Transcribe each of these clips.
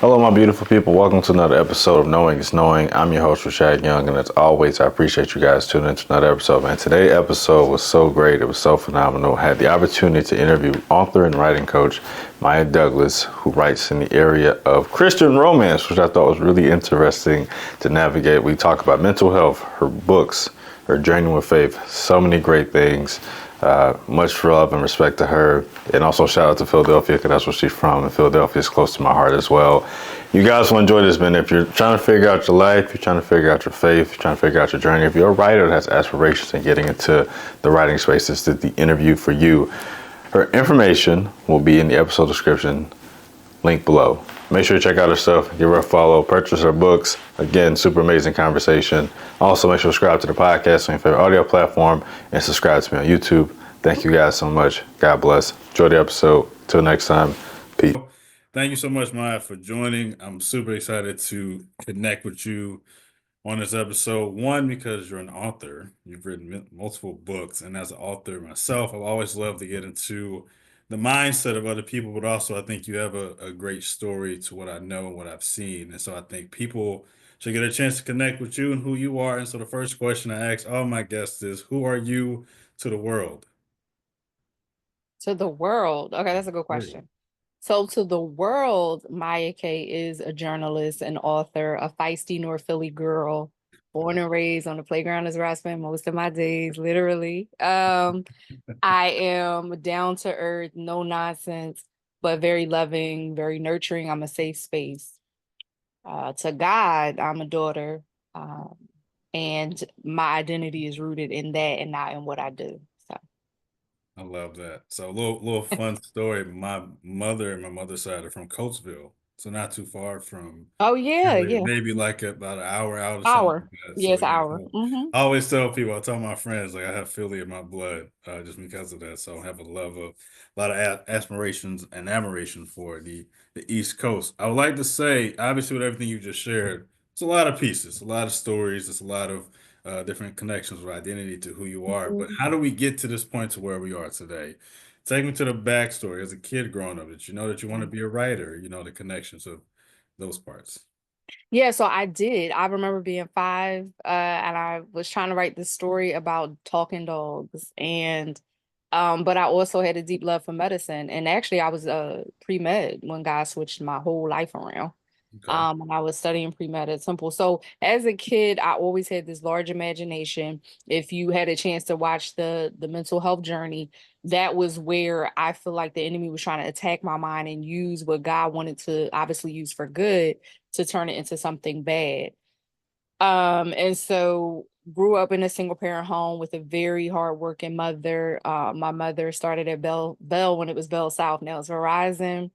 Hello, my beautiful people. Welcome to another episode of Knowing is Knowing. I'm your host, Rashad Young, and as always, I appreciate you guys tuning into another episode. Man, today's episode was so great. It was so phenomenal. I had the opportunity to interview author and writing coach Mya Douglas, who writes in the area of Christian romance, which I thought was really interesting to navigate. We talk about mental health, her books, her journey with faith, so many great things. Much love and respect to her, and also shout out to Philadelphia because that's where she's from, and Philadelphia is close to my heart as well. You guys will enjoy this, man. If you're trying to figure out your life, you're trying to figure out your faith, you're trying to figure out your journey, if you're a writer that has aspirations in getting into the writing space, this is the interview for you. Her information will be in the episode description, link below. Make sure to check out her stuff, give her a follow, purchase her books. Again, super amazing conversation. Also, make sure to subscribe to the podcast on your favorite audio platform and subscribe to me on YouTube. Thank you guys so much. God bless. Enjoy the episode. Till next time. Peace. Thank you so much, Mya, for joining. I'm super excited to connect with you on this episode. One, because you're an author. You've written multiple books. And as an author myself, I've always loved to get into the mindset of other people, but also I think you have a great story to what I know and what I've seen. And so I think people should get a chance to connect with you and who you are. And so the first question I ask all my guests is, who are you to the world? To the world. Okay, that's a good question. So to the world, Mya Kay is a journalist, an author, a feisty North Philly girl, born and raised on the playground is where I spend most of my days, literally. I am down to earth, no nonsense, but very loving, very nurturing. I'm a safe space. To God, I'm a daughter. And my identity is rooted in that and not in what I do. So I love that. So a little fun story. My mother and my mother's side are from Coatesville, so not too far from oh yeah, Philly, yeah. maybe like about an hour out or something Hour. like that. So Yes, yeah, hour. so Hmm. I always tell people, I tell my friends, like I have Philly in my blood, just because of that. So I have a love of a lot of aspirations and admiration for the East Coast. I would like to say, obviously, with everything you just shared, it's a lot of pieces, a lot of stories, it's a lot of different connections with identity to who you are. But how do we get to this point to where we are today? Take me to the backstory as a kid growing up. Did you know that you want to be a writer? You know, the connections of those parts. Yeah, so I did. I remember being five, and I was trying to write this story about talking dogs, and but I also had a deep love for medicine. And actually, I was pre-med when God switched my whole life around. Okay. And I was studying pre-med at Temple. So as a kid, I always had this large imagination. If you had a chance to watch the mental health journey, that was where I feel like the enemy was trying to attack my mind and use what God wanted to obviously use for good to turn it into something bad. And so grew up in a single parent home with a very hardworking mother. My mother started at Bell when it was Bell South. Now it's Verizon.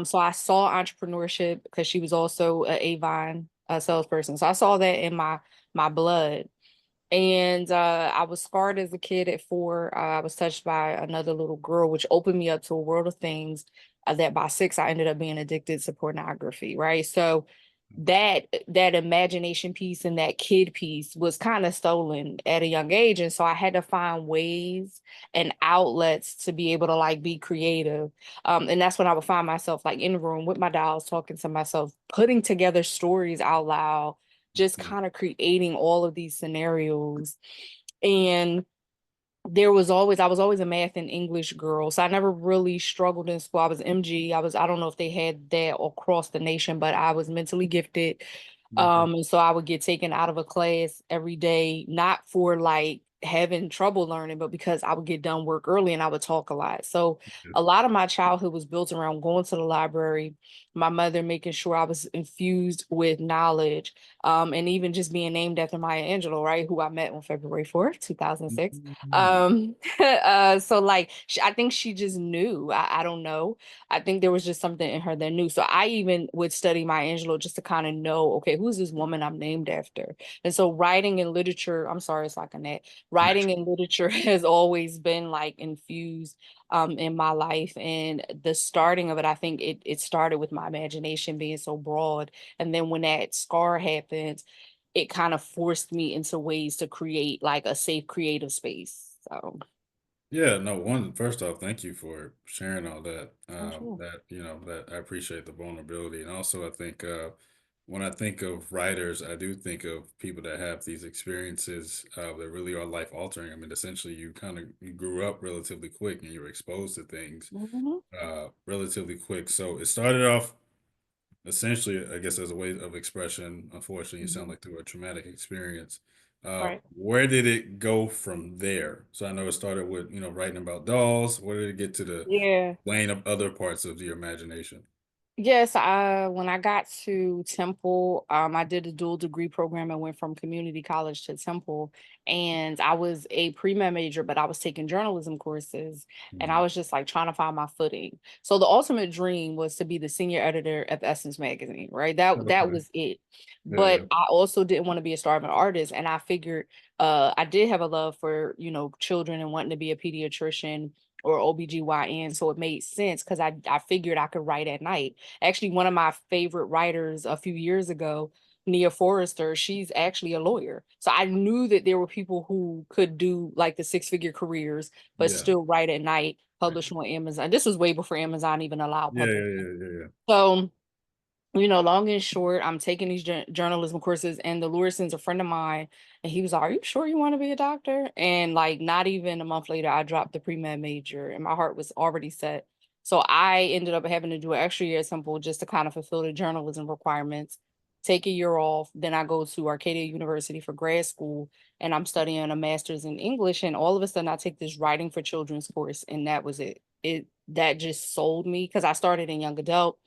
So I saw entrepreneurship because she was also an Avon salesperson. So I saw that in my blood. And I was scarred as a kid at 4. I was touched by another little girl, which opened me up to a world of things that by 6 I ended up being addicted to pornography, right? So that imagination piece and that kid piece was kind of stolen at a young age. And so I had to find ways and outlets to be able to like be creative. And that's when I would find myself like in the room with my dolls, talking to myself, putting together stories out loud, just Mhm. kind of creating all of these scenarios. And I was always a math and English girl. So I never really struggled in school. I was MG. I don't know if they had that across the nation, but I was mentally gifted. Okay. And so I would get taken out of a class every day, not for like having trouble learning, but because I would get done work early and I would talk a lot. So Yeah. a lot of my childhood was built around going to the library, my mother making sure I was infused with knowledge, and even just being named after Maya Angelou, right? Who I met on February 4th, 2006. Mhm. So like I think she just knew. I don't know. I think there was just something in her that knew. So I even would study Maya Angelou just to kind of know, okay, who's this woman I'm named after? And so writing and literature, I'm sorry, it's like a net. Writing and literature has always been like infused in my life. And the starting of it, I think it started with my imagination being so broad. And then when that scar happened, it kind of forced me into ways to create like a safe creative space. So Yeah, no, first off, thank you for sharing all that. Oh, sure. That I appreciate the vulnerability. And also I think when I think of writers, I do think of people that have these experiences that really are life altering. I mean, essentially you grew up relatively quick and you were exposed to things Mhm. relatively quick. So it started off essentially, I guess, as a way of expression. Unfortunately, you sound Mhm. like through a traumatic experience. Right. Where did it go from there? So I know it started with, writing about dolls. Where did it get to the Yeah. lane of other parts of your imagination? Yes, when I got to Temple, I did a dual degree program and went from community college to Temple. And I was a pre-med major, but I was taking journalism courses and I Mhm. was just like trying to find my footing. So the ultimate dream was to be the senior editor of Essence magazine, right? That Okay. was it. Yeah, But yeah. I also didn't want to be a starving artist. And I figured I did have a love for, children and wanting to be a pediatrician or OBGYN. So it made sense because I figured I could write at night. Actually, one of my favorite writers a few years ago, Nia Forrester, she's actually a lawyer. So I knew that there were people who could do like the six-figure careers, but Yeah. still write at night, Right. publish on Amazon. This was way before Amazon even allowed Yeah, yeah, publishing. yeah, yeah, yeah. So, long and short, I'm taking these journalism courses, and the Lord sends a friend of mine, and he was like, "Are you sure you want to be a doctor?" And like, not even a month later, I dropped the pre med major, and my heart was already set. So I ended up having to do an extra year at Temple just to kind of fulfill the journalism requirements. Take a year off, then I go to Arcadia University for grad school, and I'm studying a master's in English. And all of a sudden, I take this writing for children's course, and that was it. It that just sold me because I started in young adult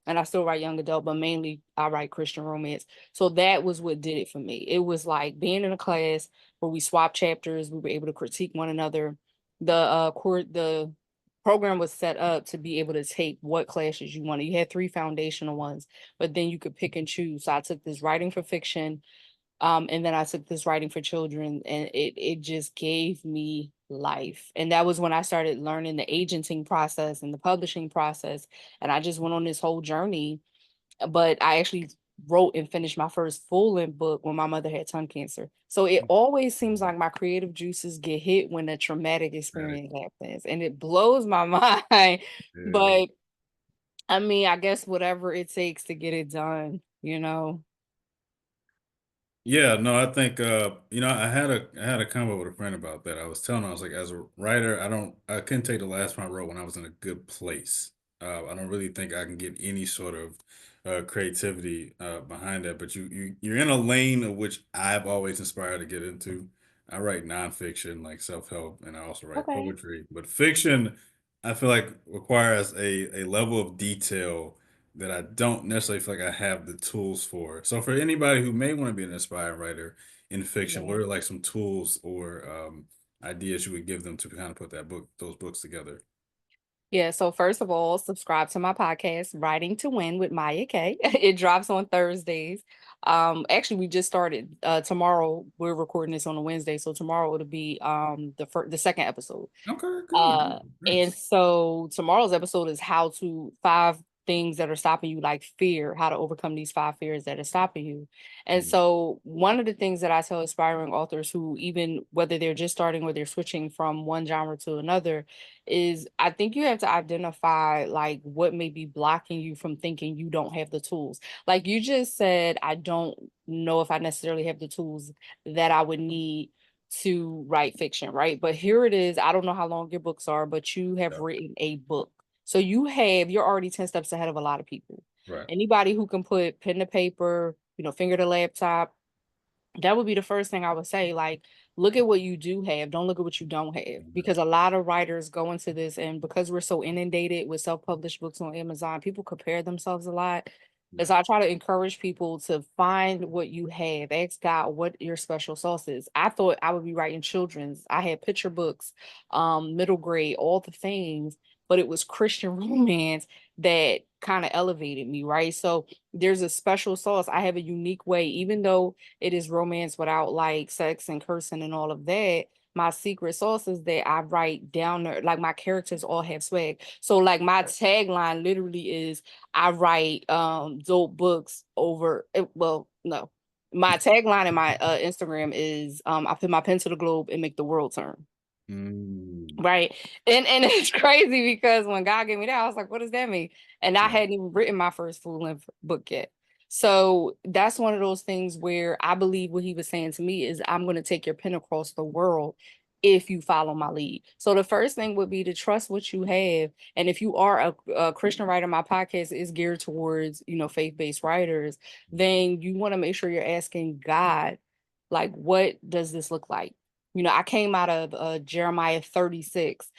and I still write young adult, but mainly I write Christian romance. So that was what did it for me. It was like being in a class where we swap chapters, we were able to critique one another. The program was set up to be able to take what classes you wanted. You had three foundational ones, but then you could pick and choose. So I took this writing for fiction, and then I took this writing for children, and it just gave me life. And that was when I started learning the agenting process and the publishing process. And I just went on this whole journey. But I actually wrote and finished my first full-length book when my mother had tongue cancer. So it always seems like my creative juices get hit when a traumatic Right. experience happens. And it blows my mind. Yeah. But I mean, I guess whatever it takes to get it done. Yeah, no, I think I had a convo with a friend about that. I was telling her, I was like, as a writer, I couldn't take the last one I wrote when I was in a good place. I don't really think I can get any sort of creativity behind that. But you're in a lane of which I've always inspired to get into. I write nonfiction like self-help, and I also write Okay. poetry. But fiction, I feel like requires a level of detail that I don't necessarily feel like I have the tools for. So for anybody who may want to be an inspired writer in fiction, what Yeah. are like some tools or ideas you would give them to kind of put those books together? Yeah, so first of all, subscribe to my podcast, Writing to Win with Mya Kay. It drops on Thursdays. Actually, we just started tomorrow. We're recording this on a Wednesday, so tomorrow it'll be the second episode. Okay, good. Uh, Good. and Nice. so tomorrow's episode is how to five things that are stopping you, like fear, how to overcome these five fears that are stopping you. And Mhm. so one of the things that I tell aspiring authors who, even whether they're just starting or they're switching from one genre to another, is I think you have to identify like what may be blocking you from thinking you don't have the tools. Like you just said, I don't know if I necessarily have the tools that I would need to write fiction, right? But here it is. I don't know how long your books are, but you have Yeah. written a book. So you're already 10 steps ahead of a lot of people. Right. Anybody who can put pen to paper, finger to laptop, that would be the first thing I would say. Like, look at what you do have. Don't look at what you don't have. Mhm. Because a lot of writers go into this, and because we're so inundated with self-published books on Amazon, people compare themselves a lot. And Yeah. so I try to encourage people to find what you have. Ask God what your special sauce is. I thought I would be writing children's. I had picture books, middle grade, all the things, but it was Christian romance that kind of elevated me, right? So there's a special sauce. I have a unique way, even though it is romance without like sex and cursing and all of that. My secret sauce is that I write down there, like my characters all have swag. So like my tagline literally is I write dope books over well, no. My tagline in my Instagram is I put my pen to the globe and make the world turn. Right. And it's crazy because when God gave me that, I was like, what does that mean? And I Yeah. hadn't even written my first full-length book yet. So that's one of those things where I believe what he was saying to me is I'm going to take your pen across the world if you follow my lead. So the first thing would be to trust what you have. And if you are a Christian writer, my podcast is geared towards, faith-based writers, then you want to make sure you're asking God, like, what does this look like? I came out of Jeremiah 36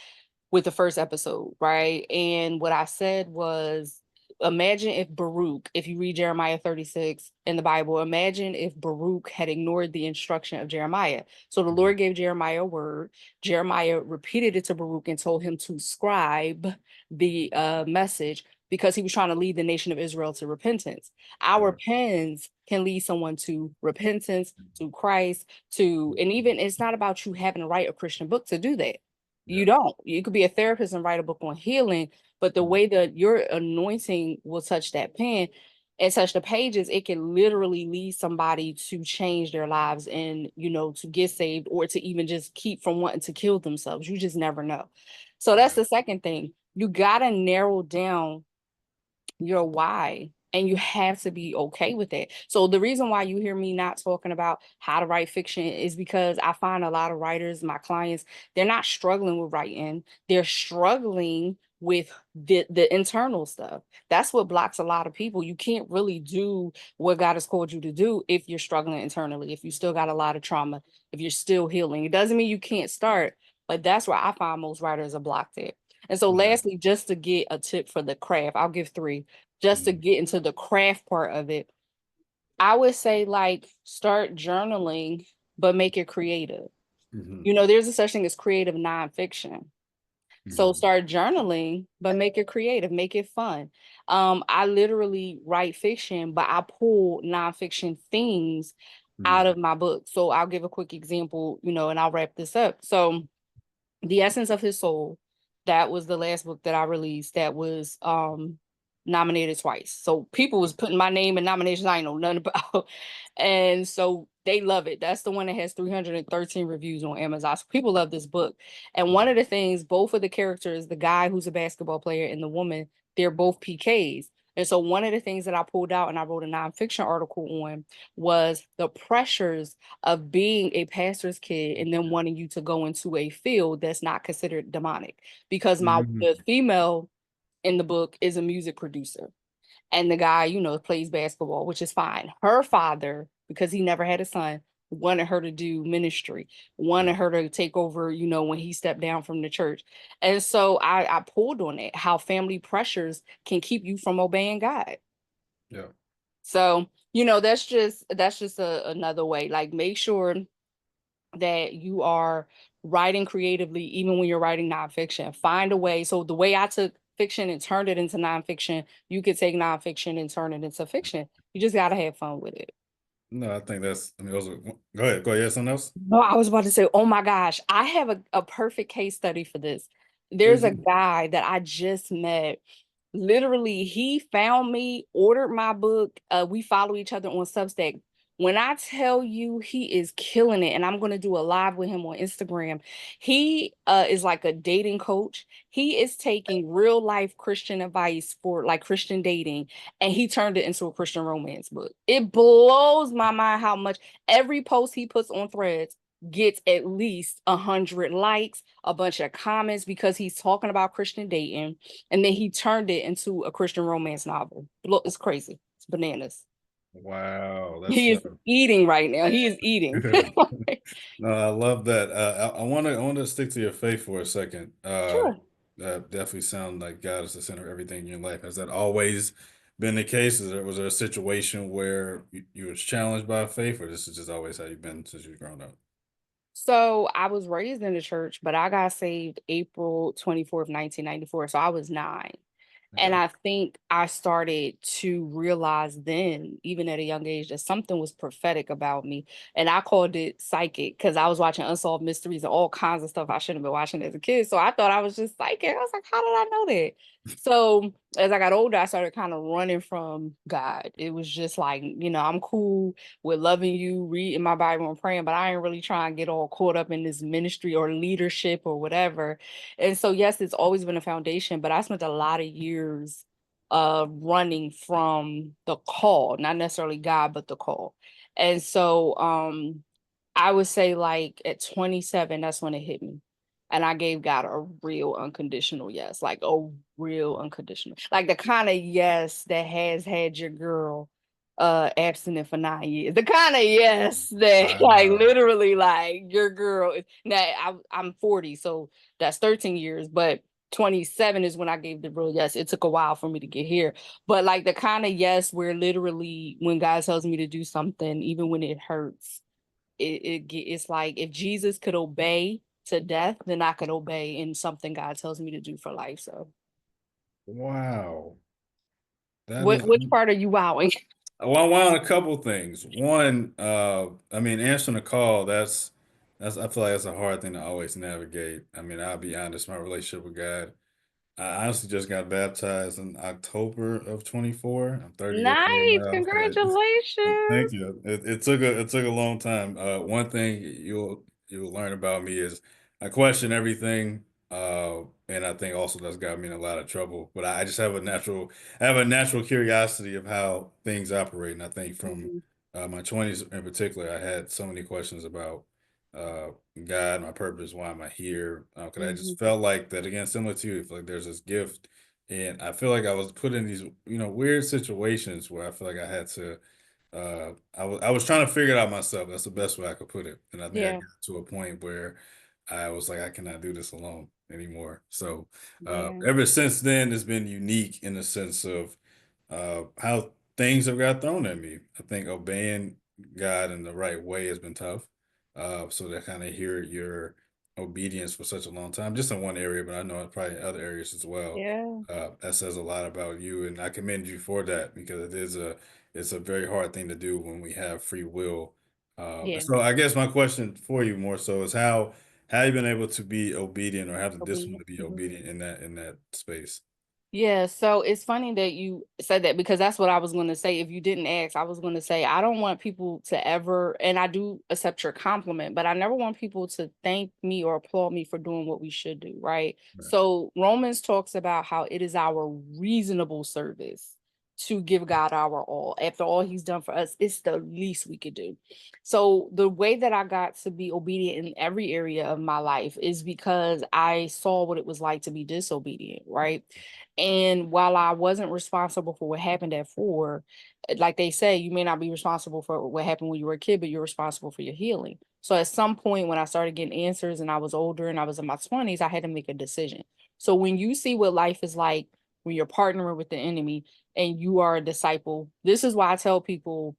with the first episode, right? And what I said was, imagine if Baruch, if you read Jeremiah 36 in the Bible, imagine if Baruch had ignored the instruction of Jeremiah. So the Lord gave Jeremiah a word. Jeremiah repeated it to Baruch and told him to scribe the message because he was trying to lead the nation of Israel to repentance. Our pens can lead someone to repentance, to Christ, and even it's not about you having to write a Christian book to do that. You don't. You could be a therapist and write a book on healing, but the way that your anointing will touch that pen and touch the pages, it can literally lead somebody to change their lives and, to get saved or to even just keep from wanting to kill themselves. You just never know. So that's the second thing. You got to narrow down your why, and you have to be okay with it. So the reason why you hear me not talking about how to write fiction is because I find a lot of writers, my clients, they're not struggling with writing, they're struggling with the internal stuff. That's what blocks a lot of people. You can't really do what God has called you to do if you're struggling internally, if you still got a lot of trauma, if you're still healing. It doesn't mean you can't start, but that's where I find most writers are blocked at. And so lastly, just to get a tip for the craft, I'll give 3 just to get into the craft part of it. I would say, like, start journaling, but make it creative. There's a such thing as creative nonfiction. So start journaling, but make it creative, make it fun. I literally write fiction, but I pull nonfiction themes out of my book. So I'll give a quick example, and I'll wrap this up. So The Essence of His Soul, that was the last book that I released that was nominated twice. So people was putting my name in nominations I ain't know nothing about. And so they love it. That's the one that has 313 reviews on Amazon. So people love this book. And one of the things, both of the characters, the guy who's a basketball player and the woman, they're both PKs. And so one of the things that I pulled out and I wrote a nonfiction article on was the pressures of being a pastor's kid and then wanting you to go into a field that's not considered demonic. Because the female in the book is a music producer. And the guy, plays basketball, which is fine. Her father, because he never had a son, wanted her to do ministry, wanted her to take over, when he stepped down from the church. And so I pulled on it, how family pressures can keep you from obeying God. Yeah. So, that's just another way. Like, make sure that you are writing creatively, even when you're writing nonfiction. Find a way. So the way I took fiction and turned it into nonfiction, you could take nonfiction and turn it into fiction. You just gotta have fun with it. No, I think those are, go ahead. Go ahead. Something else? No, I was about to say, oh my gosh, I have a perfect case study for this. There's Please a do. guy that I just met. Literally, he found me, ordered my book. We follow each other on Substack. When I tell you he is killing it, and I'm going to do a live with him on Instagram, he is like a dating coach. He is taking real life Christian advice for like Christian dating, and he turned it into a Christian romance book. It blows my mind how much every post he puts on Threads gets at least 100 likes, a bunch of comments because he's talking about Christian dating, and then he turned it into a Christian romance novel. Look, it's crazy. It's bananas. Wow, He that's is eating right now. He is eating. no, I love that. I want to stick to your faith for a second. Sure. Definitely sound like God is the center of everything in your life. Has that always been the case? Was there a situation where you was challenged by faith, or this is just always how you've been since you've grown up? So I was raised in the church, but I got saved April 24th, 1994. So I was 9. And Okay. I think I started to realize then, even at a young age, that something was prophetic about me. And I called it psychic because I was watching Unsolved Mysteries and all kinds of stuff I shouldn't have been watching as a kid. So I thought I was just psychic. I was like, how did I know that? So as I got older, I started kind of running from God. It was just like, I'm cool with loving you, reading my Bible and praying, but I ain't really trying to get all caught up in this ministry or leadership or whatever. And so, yes, it's always been a foundation, but I spent a lot of years running from the call, not necessarily God, but the call. And so I would say like at 27, that's when it hit me. And I gave God a real unconditional yes, like a real unconditional, like the kind of yes that has had your girl abstinent for 9 years. The kind of yes that like Wow. literally like your girl now I'm 40, so that's 13 years, but 27 is when I gave the real yes. It took a while for me to get here. But like the kind of yes where literally when God tells me to do something, even when it hurts, it's like if Jesus could obey to death, then I could obey in something God tells me to do for life. So Wow. That what is, which part are you wowing? well, on a couple things. One, I mean, answering a call, I feel like that's a hard thing to always navigate. I mean, I'll be honest, my relationship with God, I honestly just got baptized in October of 24. I'm 30 years old Nice. now. Thank Congratulations. you. It took a long time. One thing you'll learn about me is I question everything, and I think also that's got me in a lot of trouble. But I just have I have a natural curiosity of how things operate, and I think from Mhm, my 20s in particular, I had so many questions about uh, God, my purpose, why am I here? Because I mhm. just felt like that again, similar to you, I feel like there's this gift, and I feel like I was put in these weird situations where I feel like I had to I was trying to figure it out myself. That's the best way I could put it. And I think I Yeah, got to a point where I was like, I cannot do this alone anymore. So yeah, ever since then, it's been unique in the sense of how things have got thrown at me. I think obeying God in the right way has been tough. So to kind of hear your obedience for such a long time, just in one area, but I know probably in other areas as well. yeah, That says a lot about you, and I commend you for that because it's a very hard thing to do when we have free will. yeah. So I guess my question for you more so is how you been able to be obedient or have the discipline Obedient. to be Mhm. obedient in that space. Yeah, so it's funny that you said that because that's what I was going to say. If you didn't ask, I was going to say I don't want people to ever, and I do accept your compliment, but I never want people to thank me or applaud me for doing what we should do, right? Right. So Romans talks about how it is our reasonable service to give God our all. After all he's done for us, it's the least we could do. So the way that I got to be obedient in every area of my life is because I saw what it was like to be disobedient, right? And while I wasn't responsible for what happened at 4, like they say, you may not be responsible for what happened when you were a kid, but you're responsible for your healing. So at some point when I started getting answers and I was older and I was in my 20s, I had to make a decision. So when you see what life is like when you're partnering with the enemy and you are a disciple, this is why I tell people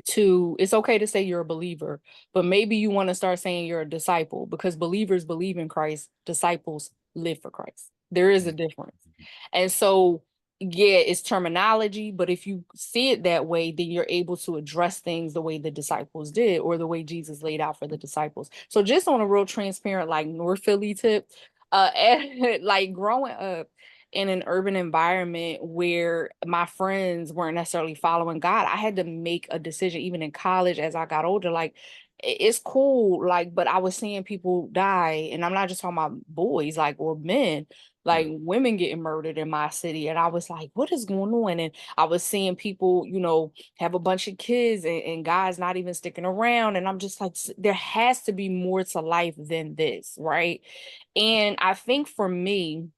it's okay to say you're a believer, but maybe you want to start saying you're a disciple because believers believe in Christ, disciples live for Christ. There is a difference. And so, yeah, it's terminology, but if you see it that way, then you're able to address things the way the disciples did or the way Jesus laid out for the disciples. So, just on a real transparent, like North Philly tip, like growing up in an urban environment where my friends weren't necessarily following God, I had to make a decision, even in college as I got older. Like, it's cool, like, but I was seeing people die, and I'm not just talking about boys, like, or men, like Yeah. women getting murdered in my city. And I was like, what is going on? And I was seeing people, have a bunch of kids and guys not even sticking around. And I'm just like, there has to be more to life than this, right? And I think for me,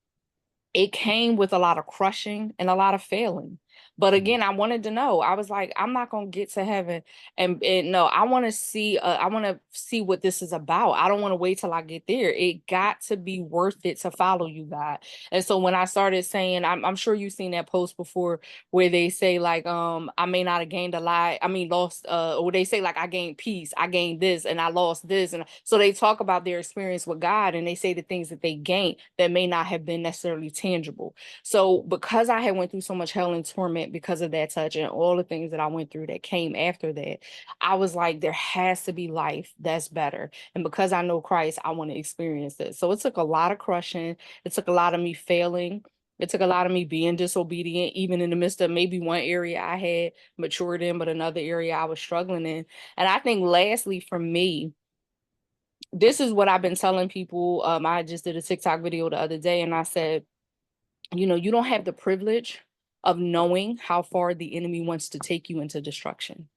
it came with a lot of crushing and a lot of failing. But Mhm. again, I wanted to know. I was like, I'm not gonna get to heaven, and no, I want to see. I want to see what this is about. I don't want to wait till I get there. It got to be worth it to follow you, God. And so when I started saying, I'm sure you've seen that post before where they say like, I may not have gained a lot. I mean, lost. Or they say like, I gained peace, I gained this, and I lost this, and so they talk about their experience with God, and they say the things that they gained that may not have been necessarily tangible. So because I had went through so much hell and torment because of that touch and all the things that I went through that came after that, I was like, there has to be life that's better. And because I know Christ, I want to experience this. So it took a lot of crushing. It took a lot of me failing. It took a lot of me being disobedient, even in the midst of maybe one area I had matured in, but another area I was struggling in. And I think lastly for me, this is what I've been telling people. I just did a TikTok video the other day and I said, you know, you don't have the privilege of knowing how far the enemy wants to take you into destruction.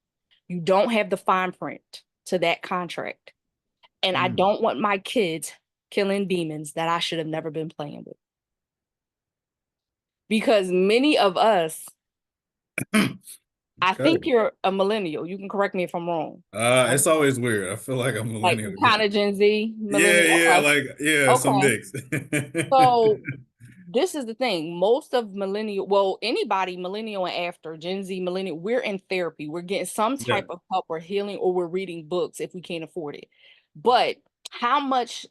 You don't have the fine print to that contract. And I don't want my kids killing demons that I should have never been playing with. Because many of us, I think you're a millennial. You can correct me if I'm wrong. It's always weird. I feel like I'm Like millennial. kind of Gen Z, Yeah, millennial. yeah, Okay. like some Okay. mix. So this is the thing. Most of millennial, well, anybody millennial and after Gen Z, millennial, we're in therapy. We're getting some Yeah. type of help or healing, or we're reading books if we can't afford it. But how much,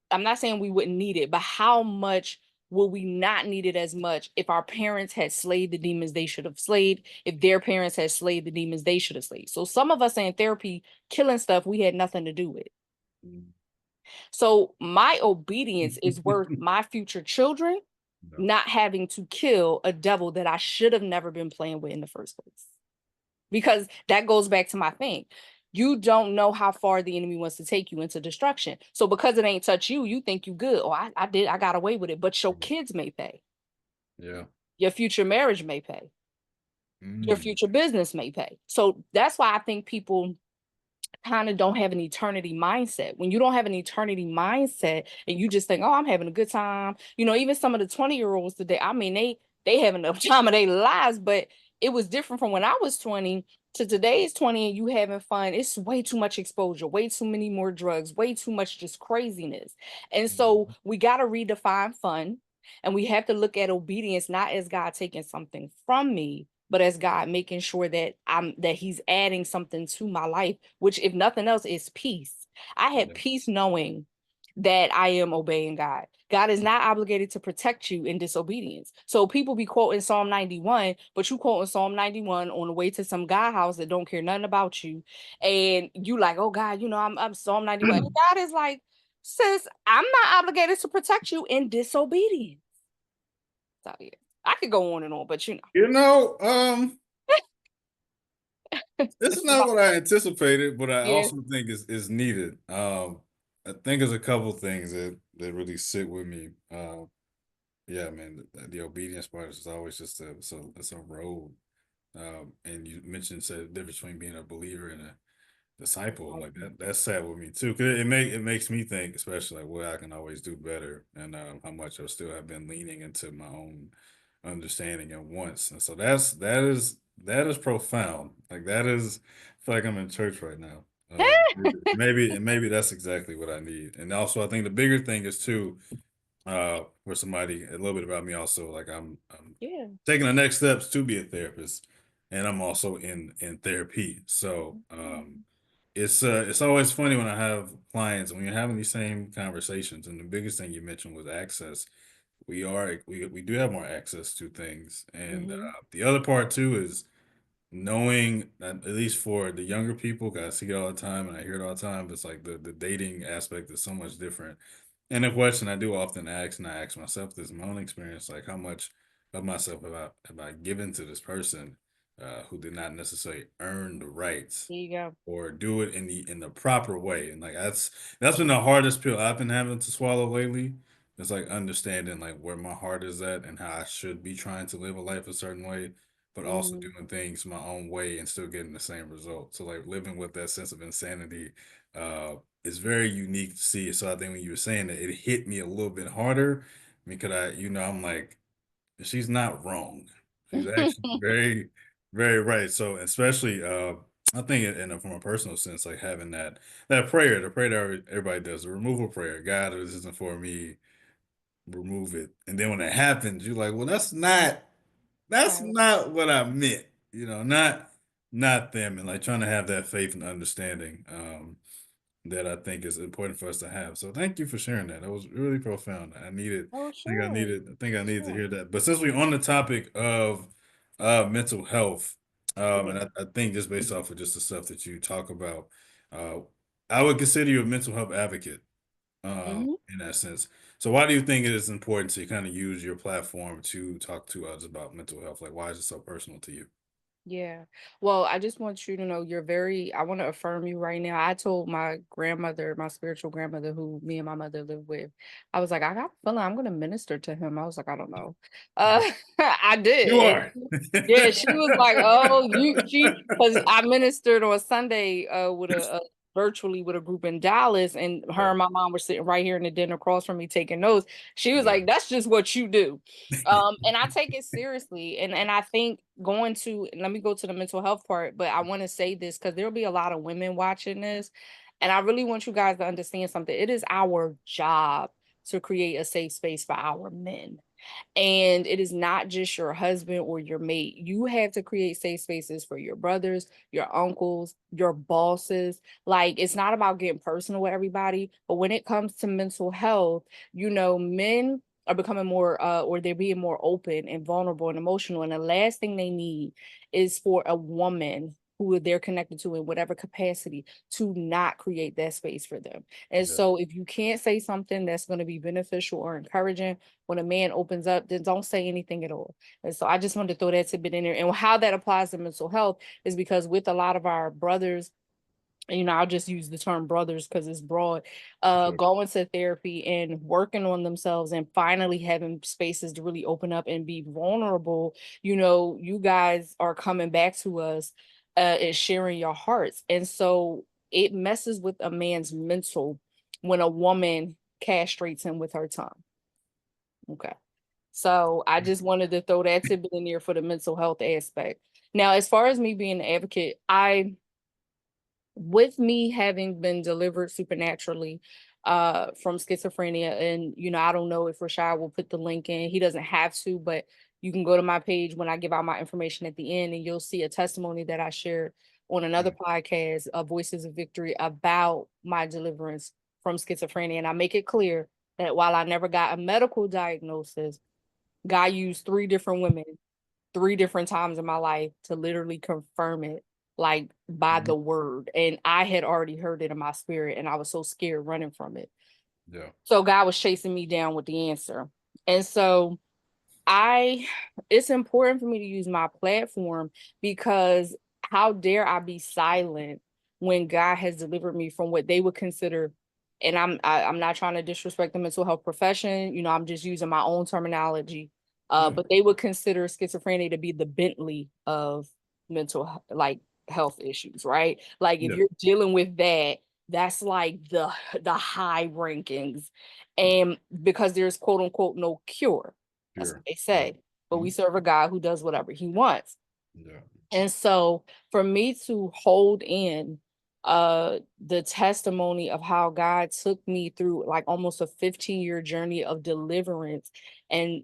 I'm not saying we wouldn't need it, but how much will we not need it as much if our parents had slayed the demons they should have slayed, if their parents had slayed the demons they should have slayed? So some of us are in therapy killing stuff we had nothing to do with. So my obedience is worth my future children not having to kill a devil that I should have never been playing with in the first place. Because that goes back to my thing. You don't know how far the enemy wants to take you into destruction. So because it ain't touch you, you think you good. Oh, I got away with it. But your kids may pay. Yeah. Your future marriage may pay. Your future business may pay. So that's why I think people kind of don't have an eternity mindset. When you don't have an eternity mindset and you just think, oh, I'm having a good time. You know, even some of the 20-year-olds today, I mean, they having a time of their lives, but it was different from when I was 20 to today's 20 and you having fun. It's way too much exposure, way too many more drugs, way too much just craziness. And so we got to redefine fun, and we have to look at obedience not as God taking something from me, but as God making sure that he's adding something to my life, which if nothing else is peace. I had peace knowing that I am obeying God. God is not obligated to protect you in disobedience. So people be quoting Psalm 91, but you quoting Psalm 91 on the way to some guy house that don't care nothing about you. And you like, oh God, you know, I'm Psalm 91. And God is like, sis, I'm not obligated to protect you in disobedience. So yeah, I could go on and on, but you know. This is not what I anticipated, but I Yeah. also think is needed. I think there's a couple things that really sit with me. Yeah, man, the obedience part is always just it's a road. And you mentioned said the difference between being a believer and a disciple. Like that's sad with me too, because it makes me think, especially like what I can always do better, and how much I still have been leaning into my own understanding and wants. And so that is profound. Like that is, I feel like I'm in church right now. Maybe that's exactly what I need. And also, I think the bigger thing is too, for somebody a little bit about me also. Like I'm Yeah. taking the next steps to be a therapist, and I'm also in therapy. So it's always funny when I have clients when you're having these same conversations, and the biggest thing you mentioned was access. We do have more access to things, and the other part too is knowing that at least for the younger people, 'cause I see it all the time and I hear it all the time. But it's like the dating aspect is so much different. And the question I do often ask, and I ask myself this in my own experience, like how much of myself have I given to this person who did not necessarily earn the rights There you go. or do it in the proper way. And like that's been the hardest pill I've been having to swallow lately. It's like understanding like where my heart is at and how I should be trying to live a life a certain way, but also doing things my own way and still getting the same result. So like living with that sense of insanity is very unique to see. So I think when you were saying that, it hit me a little bit harder because I'm like, she's not wrong. She's actually very, very right. So especially, I think from a personal sense, like having that prayer, the prayer that everybody does, the removal prayer. God, this isn't for me. Remove it. And then when it happens, you're like, well, that's Right. not what I meant. Not them, and like trying to have that faith and understanding. That I think is important for us to have. So thank you for sharing that. That was really profound. I needed, Oh, I think I sure. needed, I think I needed to Sure. hear that. But since we're on the topic of mental health, Yeah. and I think just based off of just the stuff that you talk about, uh, I would consider you a mental health advocate, Mhm. in that sense. So why do you think it is important to kind of use your platform to talk to others about mental health? Like, why is it so personal to you? Yeah. Well, I just want you to know I want to affirm you right now. I told my grandmother, my spiritual grandmother, who me and my mother live with, I was like, I got a feeling I'm going to minister to him. I was like, I don't know. Uh, I You did. are. Yeah, she was like, "Oh, because I ministered on Sunday with a virtually with a group in Dallas, and her Right. and my mom were sitting right here in the den across from me taking notes. She was Yeah. like, "That's just what you do," and I take it seriously, and I think let me go to the mental health part, but I want to say this because there'll be a lot of women watching this, and I really want you guys to understand something. It is our job to create a safe space for our men. And it is not just your husband or your mate. You have to create safe spaces for your brothers, your uncles, your bosses. Like, it's not about getting personal with everybody, but when it comes to mental health, men are becoming more or they're being more open and vulnerable and emotional. And the last thing they need is for a woman who they're connected to in whatever capacity to not create that space for them. And Yeah. so if you can't say something that's going to be beneficial or encouraging, when a man opens up, then don't say anything at all. And so I just wanted to throw that tidbit in there. And how that applies to mental health is because with a lot of our brothers, I'll just use the term brothers because it's broad, Sure. going to therapy and working on themselves and finally having spaces to really open up and be vulnerable. You guys are coming back to us and sharing your hearts. And so it messes with a man's mental when a woman castrates him with her tongue. Okay. So I just wanted to throw that tidbit in there for the mental health aspect. Now, as far as me being an advocate, with me having been delivered supernaturally from schizophrenia, and I don't know if Rashad will put the link in. He doesn't have to, but you can go to my page when I give out my information at the end, and you'll see a testimony that I shared on another podcast, Voices of Victory, about my deliverance from schizophrenia. And I make it clear that while I never got a medical diagnosis, God used three different women, three different times in my life to literally confirm it, like by Mhm. the word. And I had already heard it in my spirit, and I was so scared running from it. Yeah. So God was chasing me down with the answer. And so I it's important for me to use my platform because how dare I be silent when God has delivered me from what they would consider, and I'm not trying to disrespect the mental health profession, I'm just using my own terminology. Yeah. But they would consider schizophrenia to be the Bentley of like health issues, right? Like if Yeah. you're dealing with that, that's like the high rankings. And because there's quote unquote no cure. That's what Sure. they Sure. say. But we Mhm. serve a God who does whatever he wants. Yeah. And so for me to hold in the testimony of how God took me through like almost a 15-year journey of deliverance and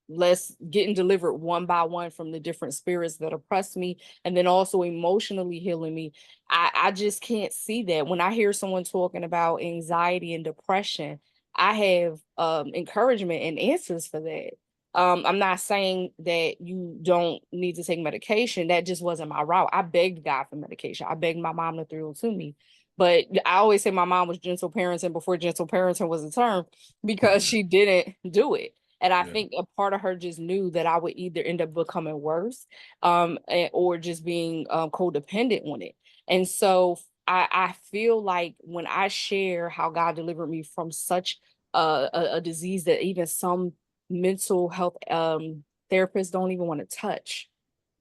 let's getting delivered one by one from the different spirits that oppress me and then also emotionally healing me. I just can't see that. When I hear someone talking about anxiety and depression, I have encouragement and answers for that. I'm not saying that you don't need to take medication. That just wasn't my route. I begged God for medication. I begged my mom to throw it to me. But I always say my mom was gentle parenting before gentle parenting was a term because she didn't do it. And I Yeah. think a part of her just knew that I would either end up becoming worse or just being codependent on it. And so I feel like when I share how God delivered me from such a disease that even some mental health therapists don't even want to touch.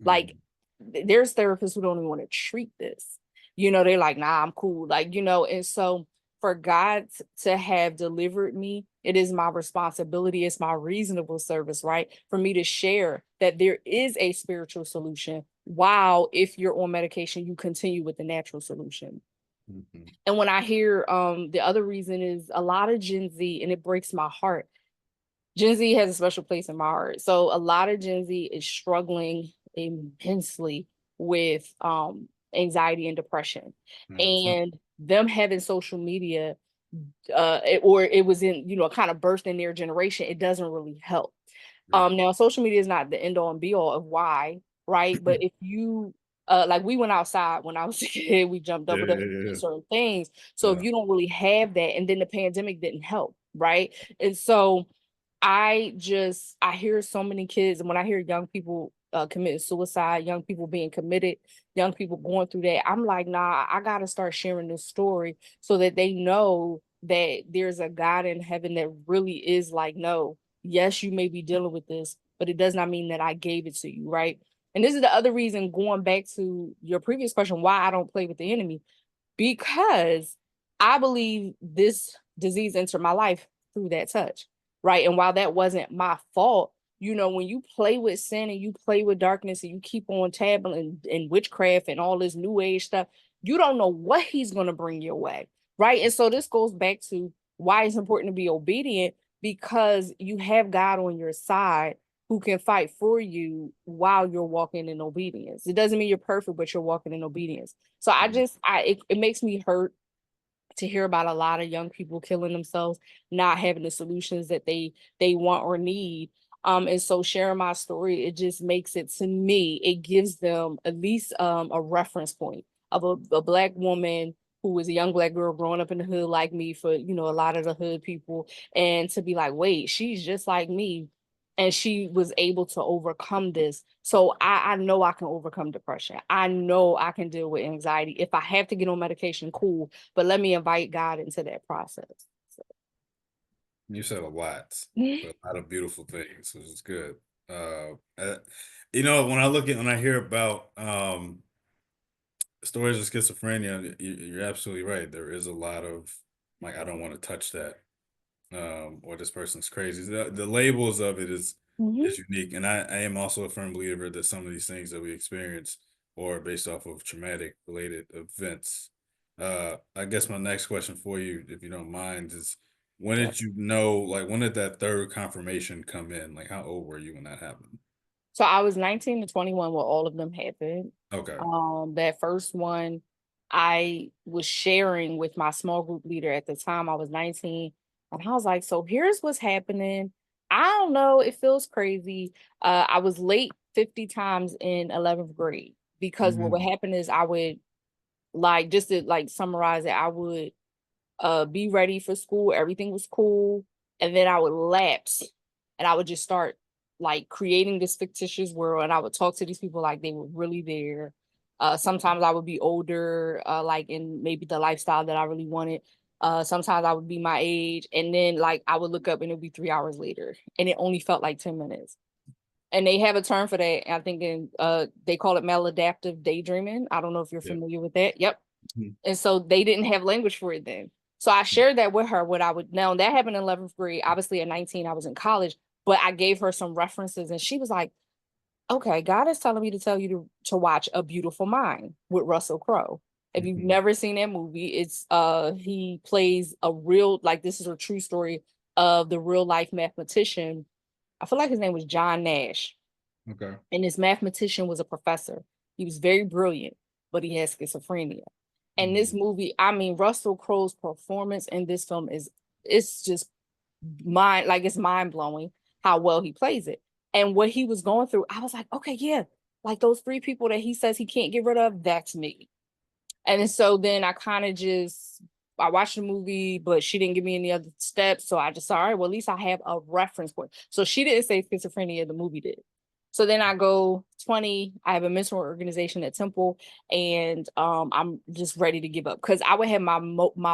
Like Mhm. there's therapists who don't even want to treat this. They're like, nah, I'm cool. And so for God to have delivered me, it is my responsibility, it's my reasonable service, right? For me to share that there is a spiritual solution. While if you're on medication, you continue with the natural solution. Mhm. And when I hear the other reason is a lot of Gen Z, and it breaks my heart, Gen Z has a special place in my heart. So a lot of Gen Z is struggling immensely with anxiety and depression. I understand. And them having social media, or it was in, kind of burst in their generation, it doesn't really help. Right. Now social media is not the end all and be all of why, right? But if you like we went outside when I was a kid, we jumped Yeah. double Yeah. dutch, we did Yeah. certain things. So if Yeah. you don't really have that, and then the pandemic didn't help right? And so I hear so many kids, and when I hear young people committing suicide, young people being committed, young people going through that, I'm like, nah, I gotta start sharing this story so that they know that there's a God in heaven that really is like, no, yes, you may be dealing with this, but it does not mean that I gave it to you, right? And this is the other reason, going back to your previous question, why I don't play with the enemy, because I believe this disease entered my life through that touch, right? And while that wasn't my fault, you know, when you play with sin and you play with darkness and you keep on tabbing and witchcraft and all this new age stuff, you don't know what he's going to bring your way, right? And so this goes back to why it's important to be obedient, because you have God on your side who can fight for you while you're walking in obedience. It doesn't mean you're perfect, but you're walking in obedience. So it makes me hurt to hear about a lot of young people killing themselves, not having the solutions that they want or need. And so sharing my story, it just makes it, to me, it gives them at least a reference point of a Black woman who was a young Black girl growing up in the hood like me, for, you know, a lot of the hood people, and to be like, wait, she's just like me. And she was able to overcome this. So I know I can overcome depression. I know I can deal with anxiety. If I have to get on medication, cool, but let me invite God into that process. So. You said a lot, Mhm. but a lot of beautiful things, which is good. Uh, you know, when I hear about stories of schizophrenia, you're absolutely right. There is a lot of, like, I don't want to touch that, or this person's crazy. The labels of it is unique, and I am also a firm believer that some of these things that we experience are based off of traumatic related events. I guess my next question for you, if you don't mind, is when Yeah. did you know, like, when did that third confirmation come in? Like, how old were you when that happened? So I was 19 to 21 when all of them happened. Okay. That first one, I was sharing with my small group leader at the time. I was 19, and I was like, so here's what's happening. I don't know, it feels crazy. I was late 50 times in 11th grade, because what would Mhm. happen is I would, like, just to like summarize it, I would be ready for school, everything was cool, and then I would lapse and I would just start like creating this fictitious world, and I would talk to these people like they were really there. Sometimes I would be older, like in maybe the lifestyle that I really wanted. Sometimes I would be my age, and then like I would look up and it would be 3 hours later, and it only felt like 10 minutes. And they have a term for that. I think they call it maladaptive daydreaming. I don't know if you're Yeah. familiar with that. Yep. Mhm. And so they didn't have language for it then. So I shared that with her, what I would now, that happened in 11th grade. Obviously at 19, I was in college, but I gave her some references and she was like, okay, God is telling me to tell you to watch A Beautiful Mind with Russell Crowe. If you've Mhm. never seen that movie, it's he plays a real, like, this is a true story of the real life mathematician. I feel like his name was John Nash. Okay. And this mathematician was a professor. He was very brilliant, but he had schizophrenia. And this Mhm. movie, I mean, Russell Crowe's performance in this film is, it's just it's mind blowing how well he plays it. And what he was going through, I was like, okay, yeah, like those three people that he says he can't get rid of, that's me. And so then I watched the movie, but she didn't give me any other steps. So I just said, all right, well, at least I have a reference point. So she didn't say schizophrenia, the movie did. So then I go 20, I have a mentor organization at Temple, and I'm just ready to give up, because I would have my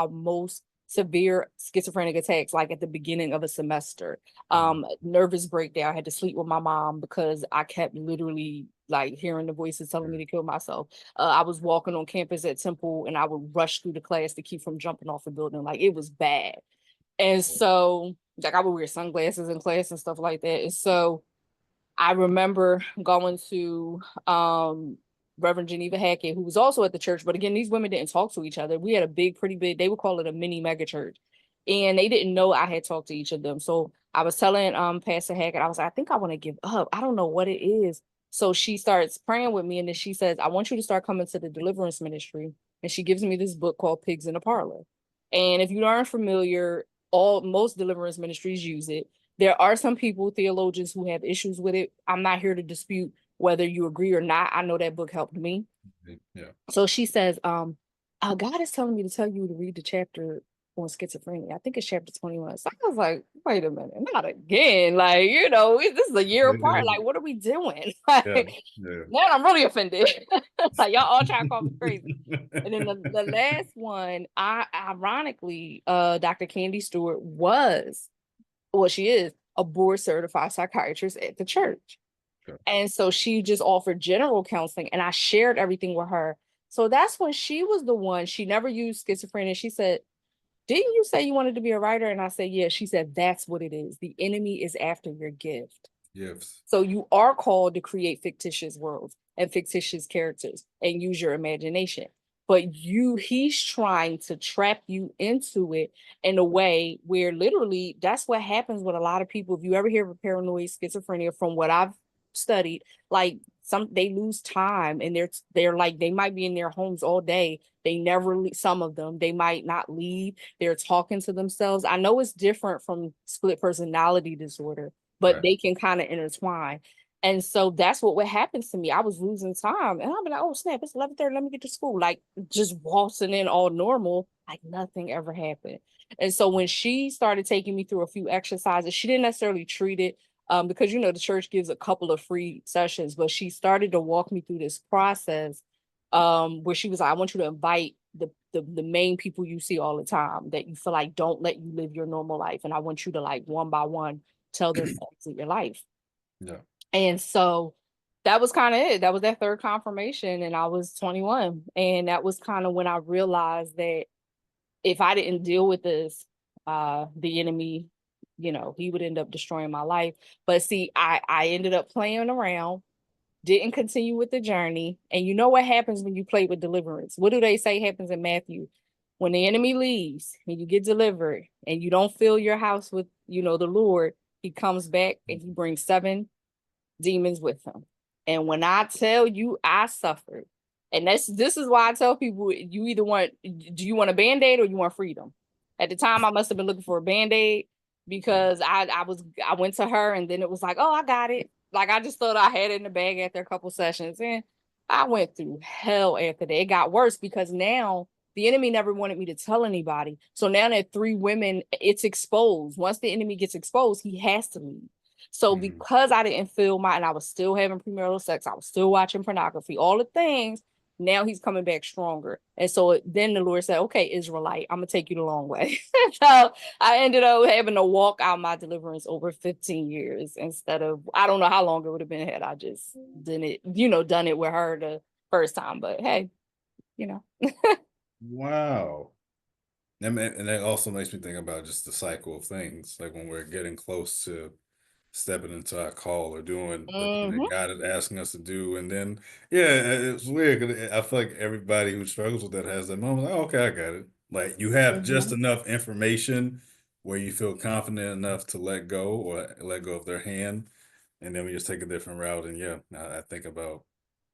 most severe schizophrenic attacks like at the beginning of a semester. Mhm. Nervous breakdown. I had to sleep with my mom because I kept literally like hearing the voices telling me to kill myself. I was walking on campus at Temple and I would rush through the class to keep from jumping off the building. Like, it was bad. And so like I would wear sunglasses in class and stuff like that. And so I remember going to Reverend Geneva Hackett, who was also at the church. But again, these women didn't talk to each other. We had a pretty big, they would call it a mini mega church. And they didn't know I had talked to each of them. So I was telling Pastor Hackett, I was like, I think I want to give up. I don't know what it is. So she starts praying with me, and then she says, I want you to start coming to the deliverance ministry. And she gives me this book called Pigs in the Parlor. And if you aren't familiar, most deliverance ministries use it. There are some people, theologians, who have issues with it. I'm not here to dispute whether you agree or not. I know that book helped me. Yeah. So she says, God is telling me to tell you to read the chapter on schizophrenia. I think it's chapter 21. So I was like, wait a minute, not again. Like, you know, this is a year apart. Like, what are we doing? Yeah, Like, yeah. now I'm really offended. Like, y'all all trying to call me crazy. And then the last one, ironically, Dr. Candy Stewart she is a board certified psychiatrist at the church. Okay. And so she just offered general counseling, and I shared everything with her. So that's when she was the one, she never used schizophrenia. She said, didn't you say you wanted to be a writer? And I said, yeah. She said, that's what it is. The enemy is after your gift. Yes. So you are called to create fictitious worlds and fictitious characters and use your imagination. But he's trying to trap you into it in a way where literally that's what happens with a lot of people. If you ever hear of paranoid schizophrenia, from what I've studied, like they lose time, and they're like, they might be in their homes all day. They never leave. Some of them, they might not leave. They're talking to themselves. I know it's different from split personality disorder, but Right. they can kind of intertwine. And so that's what happens to me. I was losing time, and I'll be like, oh snap, it's 11:30, let me get to school. Like, just waltzing in all normal, like nothing ever happened. And so when she started taking me through a few exercises, she didn't necessarily treat it, because, you know, the church gives a couple of free sessions, but she started to walk me through this process, where she was like, I want you to invite the main people you see all the time that you feel like don't let you live your normal life. And I want you to, like, one by one, tell them facts of your life. Yeah. And so that was kind of it. That was that third confirmation. And I was 21. And that was kind of when I realized that if I didn't deal with this, the enemy, you know, he would end up destroying my life. But see, I ended up playing around, didn't continue with the journey. And you know what happens when you play with deliverance? What do they say happens in Matthew? When the enemy leaves and you get delivered and you don't fill your house with, you know, the Lord, he comes back and he brings 7 demons with him. And when I tell you, I suffered. And this is why I tell people, you either do you want a band-aid or you want freedom? At the time, I must have been looking for a band-aid, because I went to her, and then it was like, oh, I got it. Like, I just thought I had it in the bag after a couple sessions. And I went through hell after that. It got worse because now the enemy never wanted me to tell anybody. So now that 3 women, it's exposed. Once the enemy gets exposed, he has to leave. So because I didn't feel and I was still having premarital sex, I was still watching pornography, all the things, now he's coming back stronger. And so then the Lord said, okay, Israelite, I'm going to take you the long way. So I ended up having to walk out my deliverance over 15 years instead of, I don't know how long it would have been had I just done it with her the first time. But hey, you know. Wow. And that also makes me think about just the cycle of things, like when we're getting close to stepping into our call or doing the thing that God is asking us to do. And then, yeah, it's weird because I feel like everybody who struggles with that has that moment, like, oh, okay, I got it. Like, you have just enough information where you feel confident enough to let go or let go of their hand. And then we just take a different route. And yeah, I think about,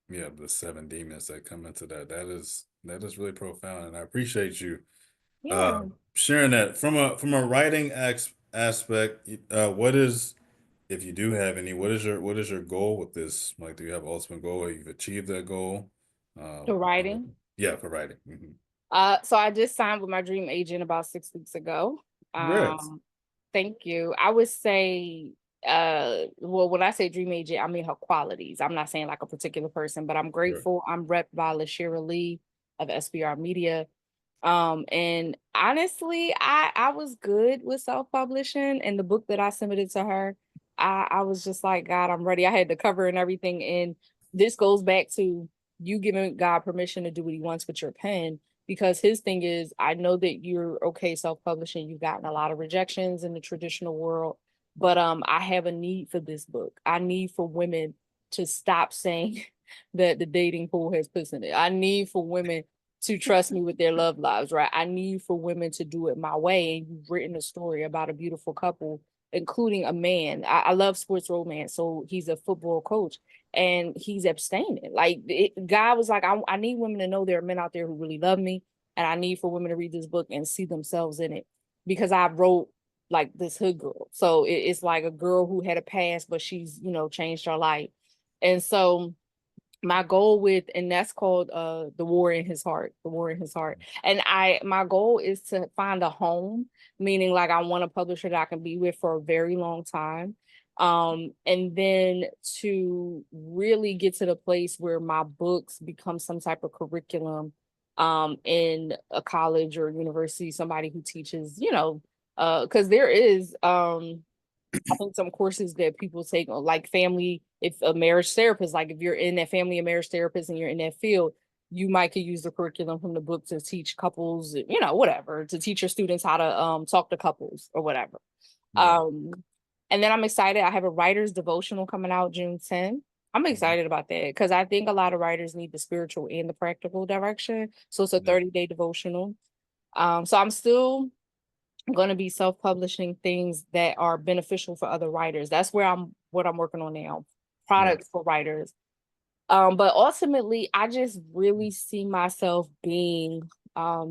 yeah, the 7 demons that come into that. That is really profound. And I appreciate you Yeah. sharing that from a writing aspect. What is, if you do have any, what is your goal with this? Like, do you have an ultimate goal, or you've achieved that goal? The writing. Yeah, for writing. So I just signed with my dream agent about 6 weeks ago. Congrats. Thank you. I would say, well, when I say dream agent, I mean her qualities. I'm not saying like a particular person, but I'm Sure. grateful. I'm repped by LaShira Lee of SBR Media. And honestly, I was good with self-publishing, and the book that I submitted to her, I was just like, God, I'm ready. I had the cover and everything. And this goes back to you giving God permission to do what he wants with your pen, because his thing is, I know that you're okay self-publishing. You've gotten a lot of rejections in the traditional world, but I have a need for this book. I need for women to stop saying that the dating pool has puss in it. I need for women to trust me with their love lives, right? I need for women to do it my way. And you've written a story about a beautiful couple, including a man. I love sports romance. So he's a football coach and he's abstaining. Like, God was like, I need women to know there are men out there who really love me. And I need for women to read this book and see themselves in it, because I wrote like this hood girl. So it's like a girl who had a past, but she's, changed her life. And so my goal with, and that's called the war in his heart, the war in his heart. And my goal is to find a home, meaning like I want a publisher that I can be with for a very long time. And then to really get to the place where my books become some type of curriculum in a college or university, somebody who teaches, because there is I think some courses that people take, like family, if a marriage therapist, like if you're in that family and marriage therapist and you're in that field, you might could use the curriculum from the book to teach couples, whatever, to teach your students how to talk to couples or whatever. Right. And then I'm excited. I have a writer's devotional coming out June 10th. I'm excited about that because I think a lot of writers need the spiritual and the practical direction. So it's a Yeah. 30-day devotional. So I'm still going to be self-publishing things that are beneficial for other writers. That's what I'm working on now. Products for writers. But ultimately, I just really see myself being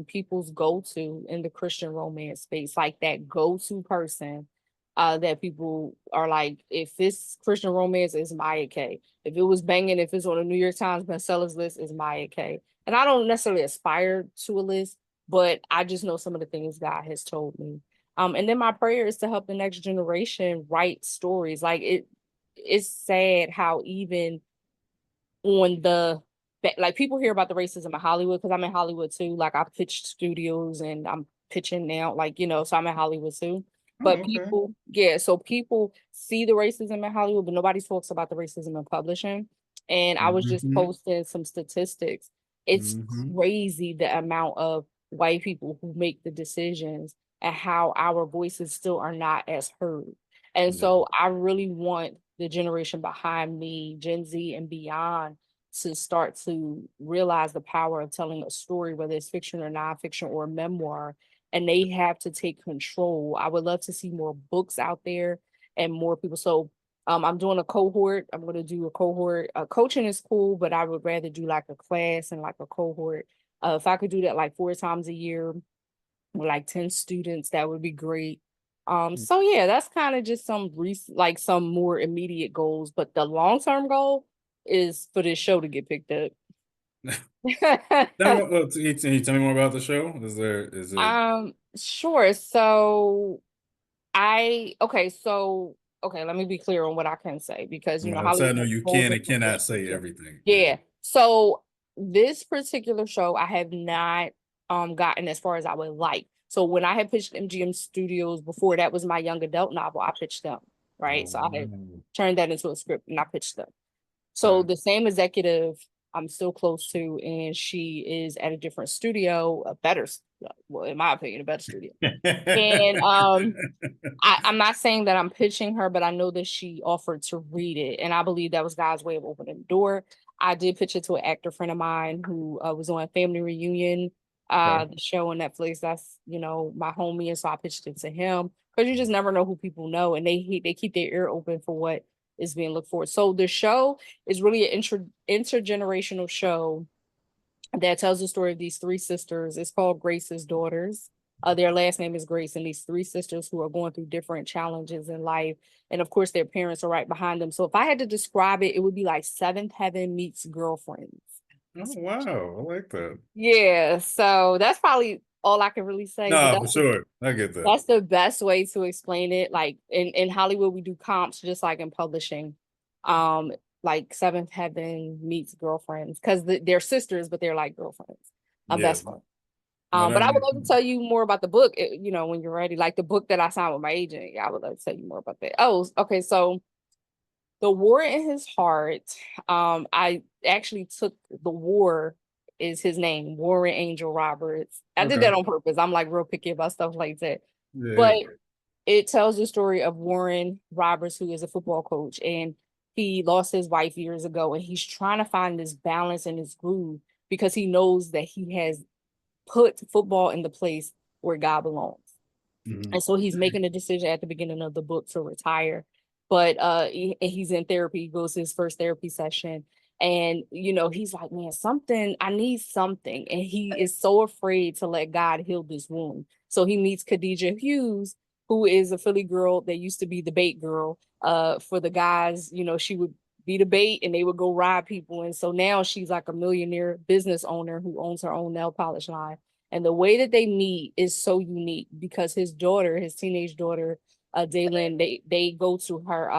people's go-to in the Christian romance space, like that go-to person that people are like, if this Christian romance is Mya Kay. If it was banging, if it's on a New York Times bestsellers list, is Mya Kay. And I don't necessarily aspire to a list, but I just know some of the things God has told me. And then my prayer is to help the next generation write stories. Like it's sad how even on the like people hear about the racism in Hollywood because I'm in Hollywood too. Like I pitched studios and I'm pitching now, like, so I'm in Hollywood too. Oh, But okay. so people see the racism in Hollywood, but nobody talks about the racism in publishing. And I was just Mhm. posting some statistics. It's Mhm. crazy the amount of white people who make the decisions and how our voices still are not as heard. And Yeah. so I really want the generation behind me, Gen Z and beyond, to start to realize the power of telling a story, whether it's fiction or nonfiction or a memoir, and they have to take control. I would love to see more books out there and more people. So I'm doing a cohort. I'm going to do a cohort. Coaching is cool, but I would rather do like a class and like a cohort. If I could do that like 4 times a year with like 10 students, that would be great. So yeah, that's kind of just like some more immediate goals, but the long-term goal is for this show to get picked up. Can you tell me more about the show? Is it Sure. So let me be clear on what I can say because when I say I Hollywood know has you a whole can and different cannot say relationship. everything. Yeah. Yeah. So this particular show I have not gotten as far as I would like. So when I had pitched MGM Studios before, that was my young adult novel. I pitched them, right? Oh, So I had wow. turned that into a script and I pitched them. So Okay. the same executive I'm still close to, and she is at a different studio, a better, well, in my opinion, a better studio. And I'm not saying that I'm pitching her, but I know that she offered to read it, and I believe that was God's way of opening the door. I did pitch it to an actor friend of mine who was on Family Reunion, Okay. the show on Netflix. That's my homie, and so I pitched it to him because you just never know who people know, and they keep their ear open for what is being looked for. So the show is really an intergenerational show that tells the story of these three sisters. It's called Grace's Daughters. Their last name is Grace, and these three sisters who are going through different challenges in life. And of course, their parents are right behind them. So if I had to describe it, it would be like Seventh Heaven meets Girlfriends. Oh, wow. I like that. Yeah, so that's probably all I can really say, but No, for sure. I get that. that's the best way to explain it. Like in Hollywood, we do comps just like in publishing. Like Seventh Heaven meets Girlfriends because they're sisters, but they're like girlfriends, Yeah. best friends. No, that But I would makes love to tell you more about the book, when you're ready. Like the book that I signed with my agent. Yeah, I would love to tell you more about that. Oh, okay. So the war in his heart. I actually took the war is his name, Warren Angel Roberts. I did okay. that on purpose. I'm like real picky about stuff like that. Yeah. But it tells the story of Warren Roberts, who is a football coach, and he lost his wife years ago, and he's trying to find this balance and this groove because he knows that he has put football in the place where God belongs. Mhm. And so he's making a decision at the beginning of the book to retire. But he's in therapy, he goes to his first therapy session. And he's like, man, I need something. And he is so afraid to let God heal this wound. So he meets Khadijah Hughes, who is a Philly girl that used to be the bait girl for the guys. She would be the bait and they would go rob people. And so now she's like a millionaire business owner who owns her own nail polish line. And the way that they meet is so unique because his daughter, his teenage daughter, Daylin, they go to her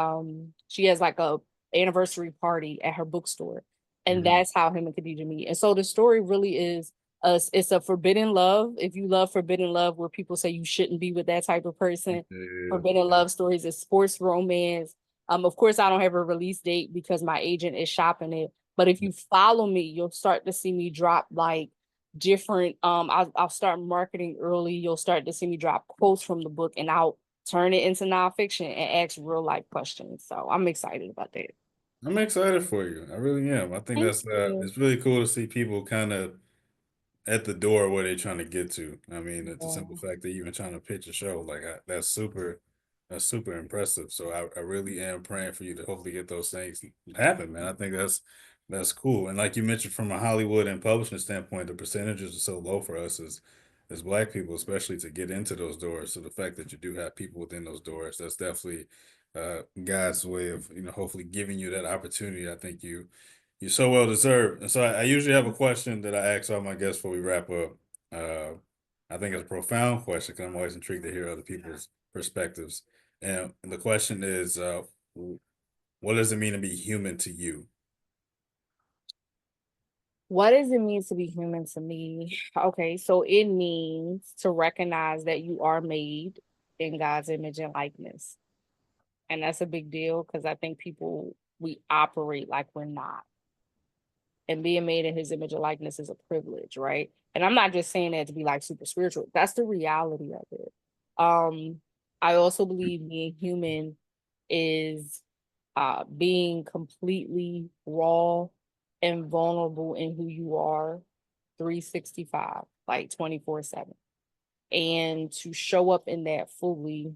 she has like a anniversary party at her bookstore. And that's how him and Khadijah meet. And so the story really is it's a forbidden love. If you love forbidden love, where people say you shouldn't be with that type of person, forbidden love stories is sports romance. Of course, I don't have a release date because my agent is shopping it. But if you follow me, you'll start to see me drop like different. I'll start marketing early. You'll start to see me drop quotes from the book, and I'll turn it into nonfiction and ask real life questions. So I'm excited about that. I'm excited for you. I really am. I think Thank that's you. it's really cool to see people kind of at the door where they're trying to get to. I mean, the Yeah. simple fact that you're even trying to pitch a show like that's super impressive. So I really am praying for you to hopefully get those things happen, man. I think that's cool. And like you mentioned, from a Hollywood and publishing standpoint, the percentages are so low for us as Black people, especially to get into those doors. So the fact that you do have people within those doors, that's definitely God's way of hopefully giving you that opportunity. I think you're so well deserved. And so I usually have a question that I ask all my guests before we wrap up. Uh, I think it's a profound question because I'm always intrigued to hear other people's perspectives. And the question is, what does it mean to be human to you? What does it mean to be human to me? Okay, so it means to recognize that you are made in God's image and likeness. And that's a big deal because I think people, we operate like we're not. And being made in his image and likeness is a privilege, right? And I'm not just saying that to be like super spiritual. That's the reality of it. I also believe being human is being completely raw and vulnerable in who you are 365, like 24/7. And to show up in that fully,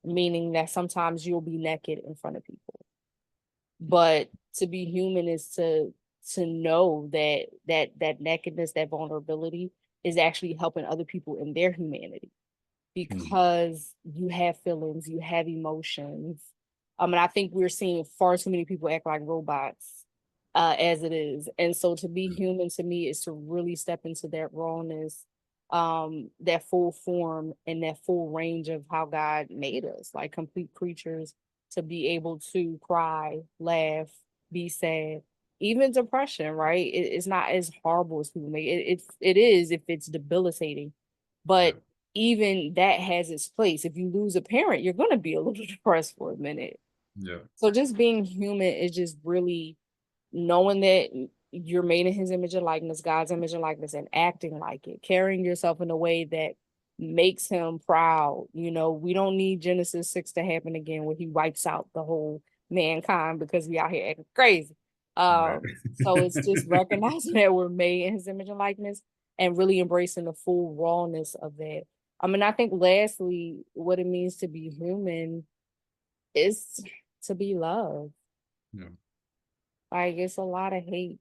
meaning that sometimes you'll be naked in front of people. But to be human is to know that that nakedness, that vulnerability is actually helping other people in their humanity Mm, because you have feelings, you have emotions. And I think we're seeing far too many people act like robots as it is. And so to be human to me is to really step into that rawness, that full form and that full range of how God made us, like complete creatures, to be able to cry, laugh, be sad, even depression, right? It's not as horrible as people make it. It is if it's debilitating, yeah, but even that has its place. If you lose a parent, you're going to be a little depressed for a minute. yeah, So just being human is just really knowing that you're made in his image and likeness, God's image and likeness, and acting like it, carrying yourself in a way that makes him proud. You know, we don't need Genesis 6 to happen again where he wipes out the whole mankind because we out here acting crazy. right. So it's just recognizing that we're made in his image and likeness and really embracing the full rawness of that. I mean, I think lastly, what it means to be human is to be loved. Yeah, Like it's a lot of hate.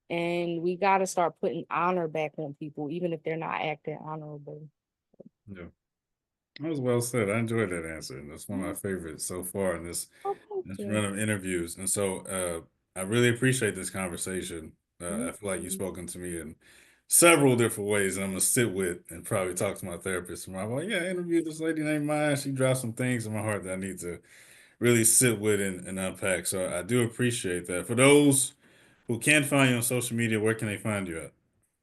And we got to start putting honor back on people, even if they're not acting honorable. yeah. That was well said. I enjoyed that answer. And that's one of my Mm. favorites so far in Oh, thank this you. run of interviews. And so I really appreciate this conversation. I feel like you've Mhm. spoken to me in several different ways, and I'm gonna sit with and probably talk to my therapist tomorrow. I'm like, yeah, I interviewed this lady named Maya. She dropped some things in my heart that I need to really sit with and unpack. So I do appreciate that. For those who can find you on social media, where can they find you at?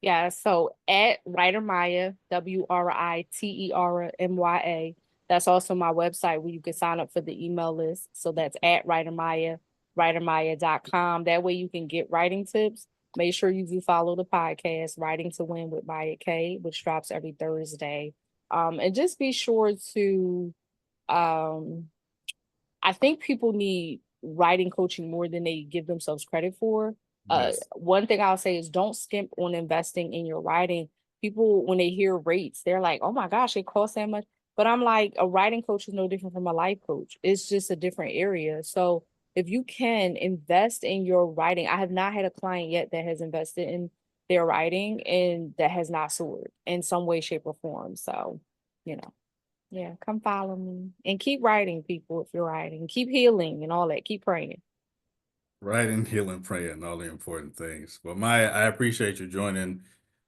Yeah, so at Writer Maya, WriterMya. That's also my website where you can sign up for the email list. So that's at Writer Maya, writermaya.com. That way you can get writing tips. Make sure you do follow the podcast, Writing to Win with Mya Kay, which drops every Thursday. And just be sure to um I think people need writing coaching more than they give themselves credit for. Yes. One thing I'll say is don't skimp on investing in your writing. People, when they hear rates, they're like, oh my gosh, it costs that much. But I'm like, a writing coach is no different from a life coach. It's just a different area. So if you can invest in your writing, I have not had a client yet that has invested in their writing and that has not soared in some way, shape, or form. So, you know. Yeah, come follow me and keep writing, people. If you're writing, keep healing and all that. Keep praying. Writing, healing, praying, all the important things. Well, Maya, I appreciate you joining.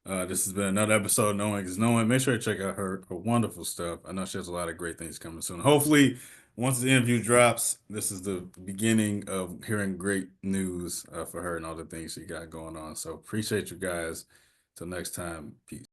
This has been another episode of Knowing is Knowing. Make sure to check out her wonderful stuff. I know she has a lot of great things coming soon. Hopefully, once the interview drops, this is the beginning of hearing great news for her and all the things she got going on. So appreciate you guys. Till next time, peace.